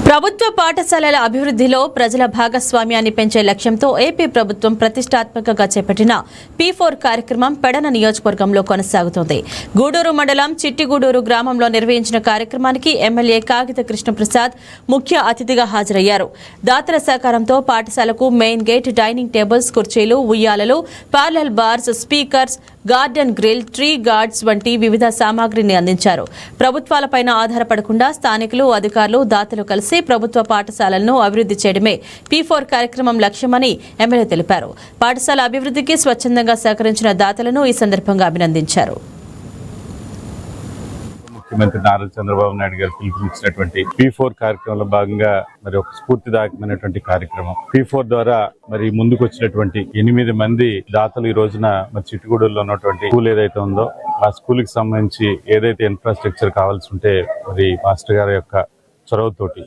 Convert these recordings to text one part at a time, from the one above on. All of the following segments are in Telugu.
ప్రభుత్వ పాఠశాలల అభివృద్ధిలో ప్రజల భాగస్వామ్యాన్ని పెంచే లక్ష్యంతో ఏపీ ప్రభుత్వం ప్రతిష్టాత్మకంగా చేపట్టిన P4 కార్యక్రమం పెడన నియోజకవర్గంలో కొనసాగుతోంది. గూడూరు మండలం చిట్టిగూడూరు గ్రామంలో నిర్వహించిన కార్యక్రమానికి ఎమ్మెల్యే కాగిత కృష్ణప్రసాద్ ముఖ్య అతిథిగా హాజరయ్యారు. దాతల సహకారంతో పాఠశాలకు మెయిన్ గేట్, డైనింగ్ టేబుల్స్, కుర్చీలు, ఉయ్యాలలు, parallel bars, speakers, garden grill, tree guards వంటి వివిధ సామాగ్రిని అందించారు. ప్రభుత్వాలపైన ఆధారపడకుండా స్థానికులు, అధికారులు, దాతలు కలిసి ప్రభుత్వ పాఠశాలలను అభివృద్ధి చేయడమే P4 కార్యక్రమం లక్ష్యమని ఎమ్మెల్యే తెలిపారు. పాఠశాల అభివృద్ధికి స్వచ్ఛందంగా సహకరించిన దాతలను ఈ సందర్భంగా అభినందించారు. ముఖ్యమంత్రి నారా చంద్రబాబు నాయుడు గారు పిలుపునిచ్చినటువంటి P4 కార్యక్రమంలో భాగంగా మరి ఒక స్ఫూర్తిదాయకమైనటువంటి కార్యక్రమం. P4 ద్వారా మరి ముందుకు వచ్చినటువంటి 8 మంది దాతలు ఈ రోజున మరి చిట్టుగూడూరులో ఉన్నటువంటి స్కూల్ ఏదైతే ఉందో ఆ స్కూల్ కి సంబంధించి ఏదైతే ఇన్ఫ్రాస్ట్రక్చర్ కావాల్సి ఉంటే మరి మాస్టర్ గారి యొక్క చొరవతోటి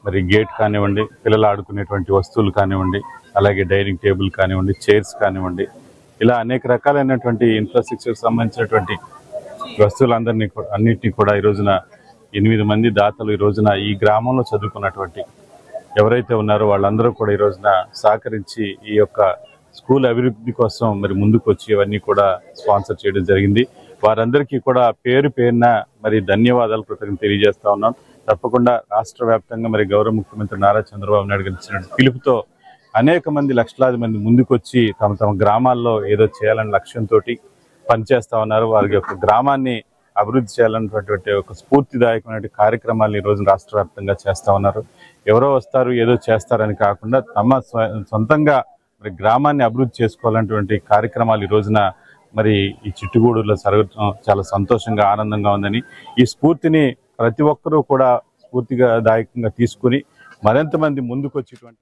మరి గేట్ కానివ్వండి, పిల్లలు ఆడుకునేటువంటి వస్తువులు కానివ్వండి, అలాగే డైనింగ్ టేబుల్ కానివ్వండి, చైర్స్ కానివ్వండి, ఇలా అనేక రకాలైనటువంటి ఇన్ఫ్రాస్ట్రక్చర్ సంబంధించినటువంటి అన్నింటినీ కూడా ఈ రోజున 8 మంది దాతలు ఈ రోజున ఈ గ్రామంలో చదువుకున్నటువంటి ఎవరైతే ఉన్నారో వాళ్ళందరూ కూడా ఈ రోజున సహకరించి ఈ యొక్క స్కూల్ అభివృద్ధి కోసం మరి ముందుకు వచ్చి ఇవన్నీ కూడా స్పాన్సర్ చేయడం జరిగింది. వారందరికీ కూడా పేరు పేరున మరి ధన్యవాదాలు కృతజ్ఞతలు తెలియజేస్తా ఉన్నాం. తప్పకుండా రాష్ట్ర వ్యాప్తంగా మరి గౌరవ ముఖ్యమంత్రి నారా చంద్రబాబు నాయుడు గారు ఇచ్చిన పిలుపుతో అనేక మంది, లక్షలాది మంది ముందుకొచ్చి తమ తమ గ్రామాల్లో ఏదో చేయాలనే లక్ష్యంతో పనిచేస్తా ఉన్నారు. వారి యొక్క గ్రామాన్ని అభివృద్ధి చేయాలన్నటువంటి ఒక స్ఫూర్తిదాయకమైన కార్యక్రమాలు ఈ రోజు రాష్ట్ర వ్యాప్తంగా చేస్తా ఉన్నారు. ఎవరో వస్తారు ఏదో చేస్తారని కాకుండా తమ సొంతంగా మరి గ్రామాన్ని అభివృద్ధి చేసుకోవాలన్నటువంటి కార్యక్రమాలు ఈ రోజున మరి ఈ చిట్టుగూడూరులో జరగడం చాలా సంతోషంగా, ఆనందంగా ఉందని, ఈ స్ఫూర్తిని ప్రతి ఒక్కరూ కూడా స్ఫూర్తిగా దాయకంగా తీసుకుని మరింత మంది ముందుకు వచ్చేటువంటి